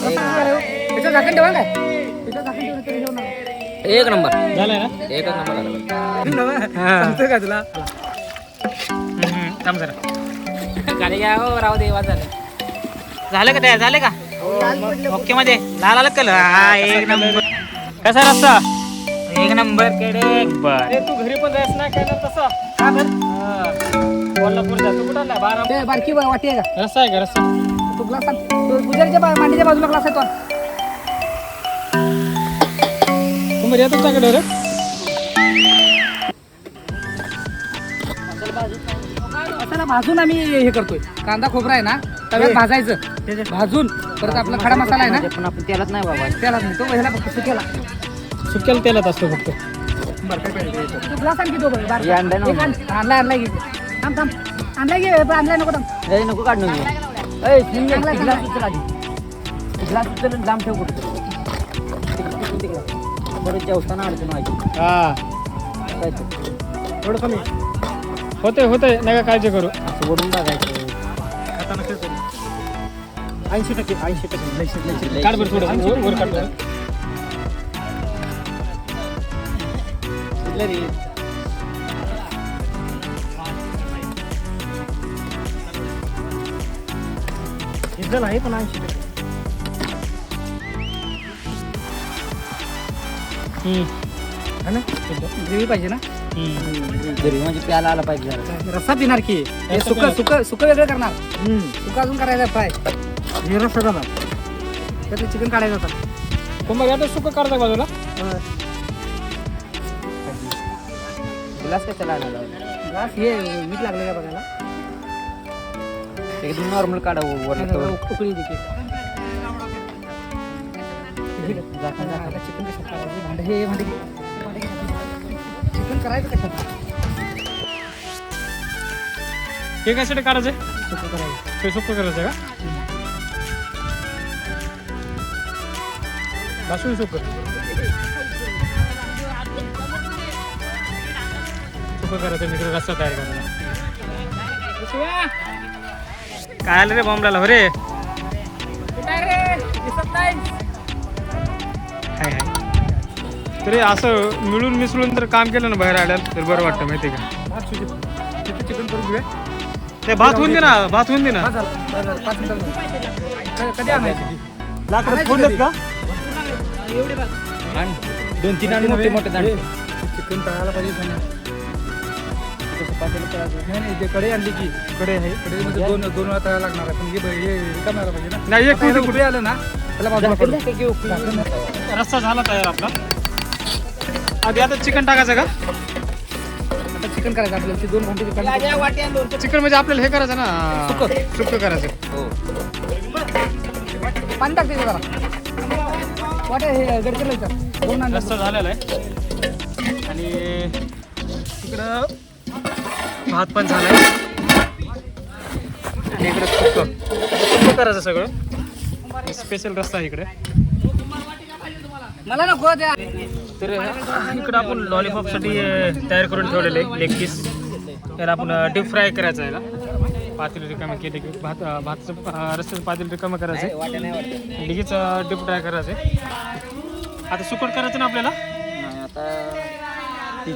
त्याचं झाकण ठेवा काय त्याचं झाकण ठेवून तरी घेऊन आलो. एक नंबर झालंय ना एकच नंबर झाला सांगतोय का तुला थांब जरा गाडी घ्या हो राहू दे वाज झालं झालं का तयार झाले का ओके मध्ये लाल आलं कल हा एक नंबर कसा रस्ता एक नंबर केडे बर तू घरी पण जायस ना काय तसा का बरं कोल्हापूर जातो कुठं ना बारा ते बारकी वाटी आहे का रस्ता आहे का रस्ता तो ग्लास सांग तो गुजराच्या मांडीच्या बाजूला ग्लास आहे तो तुम्ही येतो तुमच्याकडे रे असं भाजून आम्ही हे करतोय कांदा खोबरा आहे ना तव्यात भाजायचं भाजून परत आपला खडा मसाला आहे ना पण आपण त्यालाच नाही बाबा त्याला नाही तो ह्याला फक्त सुक्याला सुक्याला तेलात असतो फक्त तो ग्लास आणखी तो बरं, बारका. हे आणलंय ना एक आण. आणलाय घे थांब थांब आणलाय घे आणलाय नको थांब नको काढून ग्लास लांब ठेव कुठं बरं जेवताना अडचण व्हायची हा थोडं कमी होते नका काळजी करू असं ओढून बघायचं 80% काढ बरं थोडं वर काढ बरं इथलं आहे पण 80% है ना ग्रेव्ही पाहिजे ना घरी म्हणजे प्याला आला पाहिजे जरा. रस्सा पिणार की हे सुक सुक सुक वेगळं करणार सुक अजून करायचं फ्राय हे रस्सा झाला त्यातलं चिकन काढायचं होता कुंभार आता सुकं काढता बाजूला ग्लास कशाला आला ग्लास हे मीठ लागलं का बघायला एकदम नॉर्मल काढा उकळी देखील चिकन कसं काढायचं भांडे हे भांडे चिकन करायचं कशात हे कशासाठी काढायचं सुकं करायचं ते सुकं करायचं का बासून सुकं करायचं इकडे रस्ता तयार करायला काय आलं रे बॉम्बला हो रे हाय हाय तरी असं मिळून मिसळून तर काम केलं ना बाहेर आल्याला तर बरं वाटतं माहिती का चिकन करून घेऊया ते भात होऊन दे ना भात होऊन दे ना 5 मिनिटांमध्ये कधी आणायची लाकडं फोडलेत का एवढे बघ 2-3 आणि मोठे मोठे दाणे चिकन तळायला पाहिजे नाही नाही ते कढई आणली की कडे आहे कढईमध्ये दोन वेळा तळायला लागणार आहे पण हे कमायला पाहिजे ना नाही एक कुठे कुठे कुठे आलं ना त्याला बाजूला पडू. रस्ता झाला तयार आपला आधी आता चिकन टाकायचं का आता चिकन करायचं आपल्याला ते 2 घंटे चिकन म्हणजे आपल्याला हे करायचं ना सुक्क करायचं पाणी टाकते जरा वाटे हे गडकेला विचार 2 आणलं रस्ता झालेला आहे आणि इकडं भात पण झालाय आणि इकडं सुक्क करायचं सगळं स्पेशल रस्ता आहे इकडे मला नको द्या तर इकडं आपण लॉलीपॉपसाठी तयार करून ठेवलेलं आहे लेग पीस त्याला आपण डीप फ्राय करायचं आहे ना पातेलं रिकामं केले की भाताचं रस्त्याचं पातेलं रिकामं करायचं आहे लगेच डीप फ्राय करायचं आहे आता सुकट करायचं ना आपल्याला आता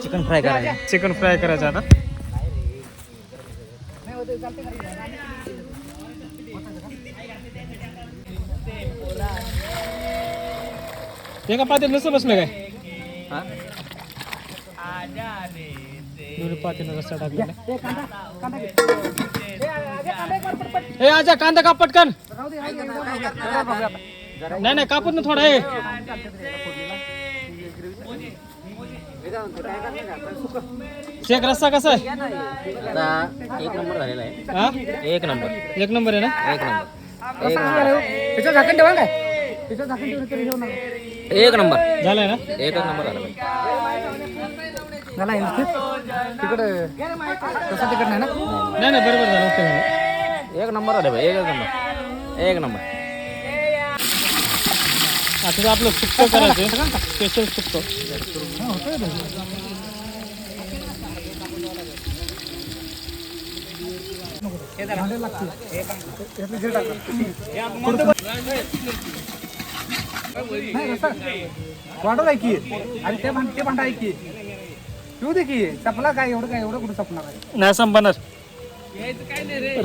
चिकन फ्राय करायचं चिकन फ्राय करायचं आता एका पातेल नसतं बसलं काय दोन्ही पातेलं रस्ता टाकलेला हे आजा कांदा काप पटकन नाही नाही कापून ना थोडा आहे शेक रस्सा कसा आहे एक नंबर झालेला आहे हा एक नंबर एक नंबर आहे ना एक नंबर त्याचं झाकण ठेवा काय त्याचं झाकण ठेवलं तरी घेऊन आलो. एक नंबर झालाय ना एकच नंबर झाला झाला आहे तिकडे तसं तिकड नाही ना नाही नाही बरोबर झालं ओके झालं एक नंबर आले भाई एकच नंबर एक नंबर आता आपलं सुक्क करायचं स्पेशल सुक्क भांडे लागते. यातलं जे टाका. नाही, रस्सा वाढवलाय की आणि ते भांडा आहे की पिऊ दे की. चपला काय एवढं कुठं चपणार आहे. नाही संपणार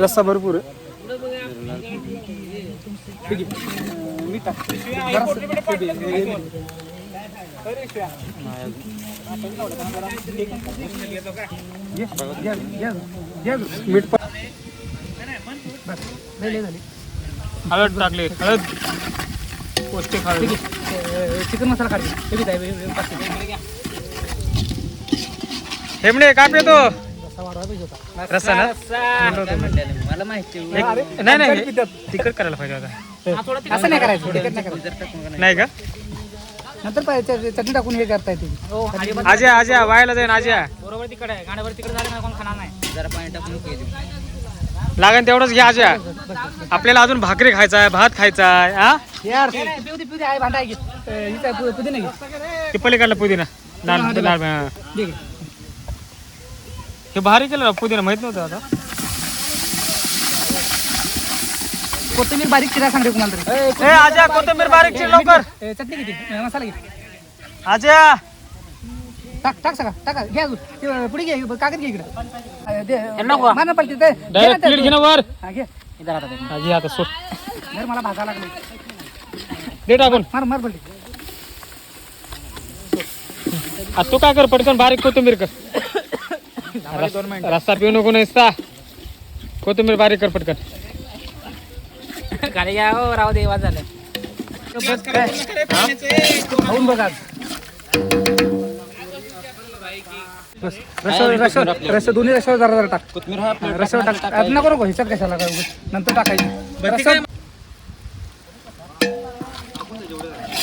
रस्सा भरपूर आहे. ठीक आहे. मी टाक. जरासं ते दे. मीठ पण बस लय झाली. हळद टाकली. हळद पौष्टिक हळद. चिकन मसाला काढ. हेमडे काय पितो रस्सा वाढवायला पाहिजे होता. रस्सा ना मला माहिती नाही तिखट करायला पाहिजे होता. असं नाही करायचं. तिखट नाही करायचं. नाही का नंतर चटणी टाकून हे करता येते. आज्या व्हायला जाईन आज्या बरोबर तिकडे आहे. गाण्यावर तिकडे झालं ना कोण खाणार नाही. जरा पाणी टाकून लागेल तेवढंच घ्या आज्या. आपल्याला अजून भाकरी खायचा आहे, भात खायचा आहे. हा यार पिऊ दे आहे भांडा आहे की. हिचं आहे, पुदिना घे. ते पलीकडला पुदिना लाल लाल हा. दे घे. हे भारी केलं पुदिना माहित नव्हतं आता. कोथिंबीर बारीक चिरा सांगते कुणाला तरी. ए आज्या कोथिंबीर बारीक चिर लवकर. चटणी किती मसाला घे. आज्या टाक सगळं टाका. घ्या अजून. ते पुढे घे. कागद घे इकडे. नको. माना पलटी ते. डायरेक्ट प्लेट घे ना वर. हा घे. आजी आता सोड जर मला भाजा लागले. दे टाकून. मार पलटी. आता तू काय कर पटकन बारीक कोथिंबीर कर. रस्ता पिऊ नको नसता. कोथिंबीर बारीक कर पटकन. गाडी घ्या हो राहू दे. वाज झालं. खाऊन बघा. बस रस्सा दोन्ही रस्त्यावर जरा टाक. रस्त्यावर टाक. नको ह्याच्यात कशाला काय नंतर टाकायची.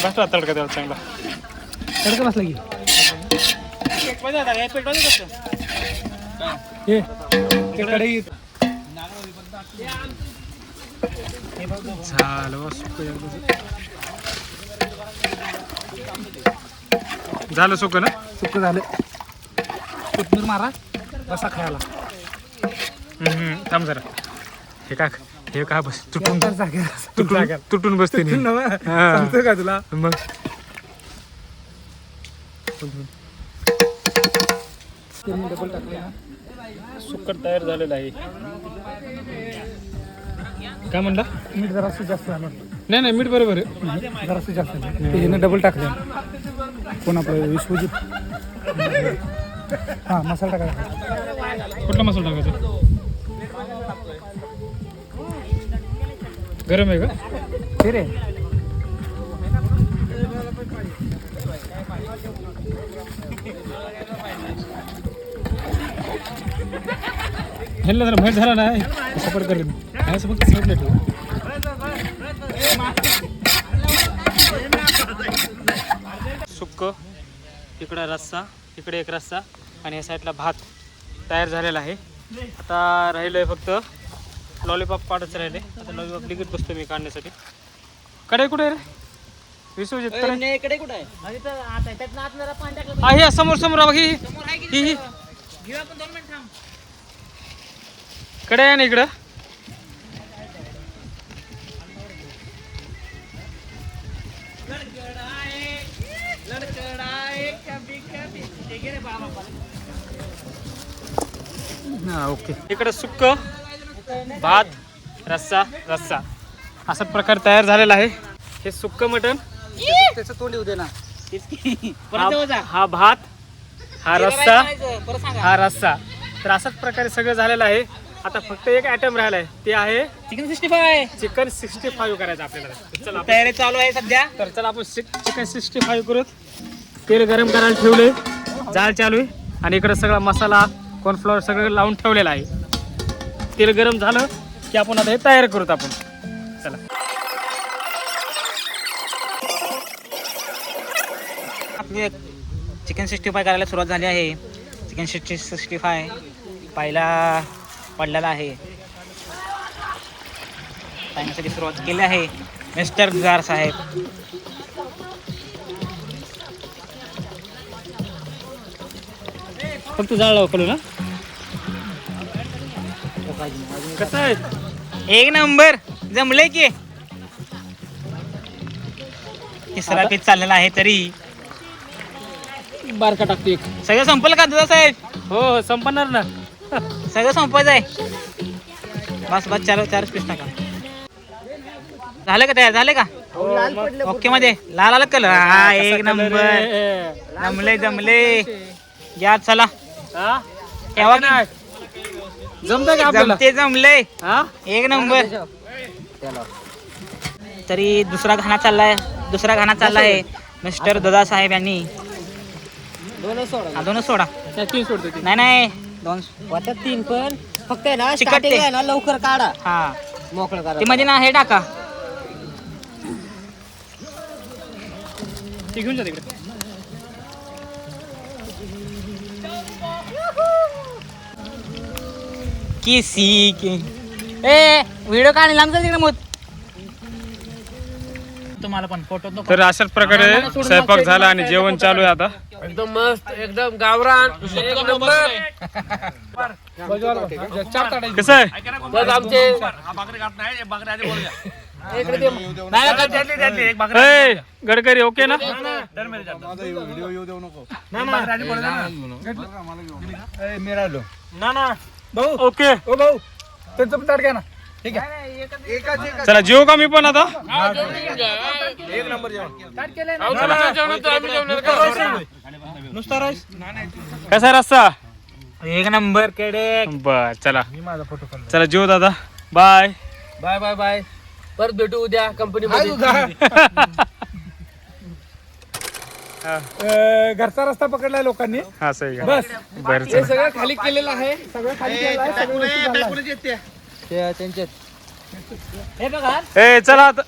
बसला तडका त्याला चांगला. तडका बसला की हे कढई. झालं सुक ना. सुक झालं. कोथिंबीर मारा. रस्सा खायला. थांब जरा. हे का बस जागेवर तुटून बसते सांगतो का तुला. मग डबल टाकलं. सुक्कट तयार झालेलं आहे. काय म्हणला. मीठ जरासं जास्त झालं. नाही मीठ बरोबर आहे. जरासं जास्त झालं. ते हिनं डबल टाकलं. कोण आपलं विश्वजित. हां मसाला टाकायचा. कुठला मसाला टाकायचा. गरम आहे का ते रे. ह्याला जरा माहीत झाला नाही सपोर्ट करेन. फक्त साईडला ठेव. सुक्क इकडं रस्सा इकडे एक रस्सा आणि या साईडला भात तयार झालेला आहे. आता राहिलं आहे फक्त लॉलीपॉप काढायचं राहिले. आता लॉलीपॉप लिगत बसतो मी काढण्यासाठी. कडे कुठे आहे रे विश्वजित. इकडे कुठे आहे. आहे समोर ही कडे आहे ना इकडं. ओके. इकडं सुक्क भात रस्सा असा प्रकार तयार झालेला आहे. हे सुक्क मटण. त्याचं तोंड येऊ दे ना. हा भात हा रस्सा तर अशाच प्रकारे सगळं झालेलं आहे. आता फक्त एक आयटम राहिला आहे. ते आहे चिकन 65 करायचं आपल्याला. चला तयारी चालू आहे सध्या. तर चला आपण चिकन 65 करू. तेल गरम करायला ठेवले. जाळ चालू आहे आणि इकडे सगळा मसाला कॉर्नफ्लॉवर सगळं लावून ठेवलेलं आहे. तेल गरम झालं की आपण आता हे तयार करूत आपण. चला आपली चिकन 65 करायला सुरुवात झाली आहे. चिकन 65 पहिला पडलेला आहे. टाइमसाठी सुरुवात केली आहे मिस्टर गुजार साहेब. फक्त जाळ लावलं ना. कसं आहे? एक नंबर जमले की. तिसरा पीस चाललेला आहे तरी बारका टाकतो एक. सगळं संपलं का दुधा साहेब? हो हो संपणार ना. सगळं संपायचं आहे. बस बस चार पीस टाका. झालं का तयार? झाले का ओके मध्ये? लाल आला कलर. हा एक नंबर. जमले या चला ठेवा की. जमतंय का आपल्याला? जमले हा एक नंबर. तरी दुसरा घाणा चालला आहे मिस्टर दादा साहेब यांनी. दोनच सोडा. तीन सोडतो ती. नाही दोन. तीन पण फक्त आहे ना चिकट स्टार्टिंग ते. आहे ना लवकर काढा हा मोकळं करा ते मध्ये ना हे टाका. ती घेऊन जा तिकडे. ए व्हिडिओ काढला आमचा तिकडे मग तुम्हाला पण फोटो तर अशाच प्रकारे स्वयंपाक झाला आणि जेवण चालू आहे आता. एकदम मस्त एकदम गावरान एक नंबर कसं आहे? बस आमचे ए, गडकरी ओके ना? भाऊ ओके ओ भाऊ त्यांचं पण ताट घ्या ना. ठीक आहे चला जेवू का मी पण आता? कसा आहे रस्ता? एक नंबर केडे. बर चला चला जेवू दादा. बाय. बाय बाय बाय परत भेटू उद्या कंपनी मध्ये घरचा रस्ता पकडलाय लोकांनी. हा सही का? बस बर हे चला. सगळं खाली केलेलं आहे. सगळं खाली केलेलं आहे. सगळं वरती झालं आहे. त्यांच्यात हे बघा ए चला आता.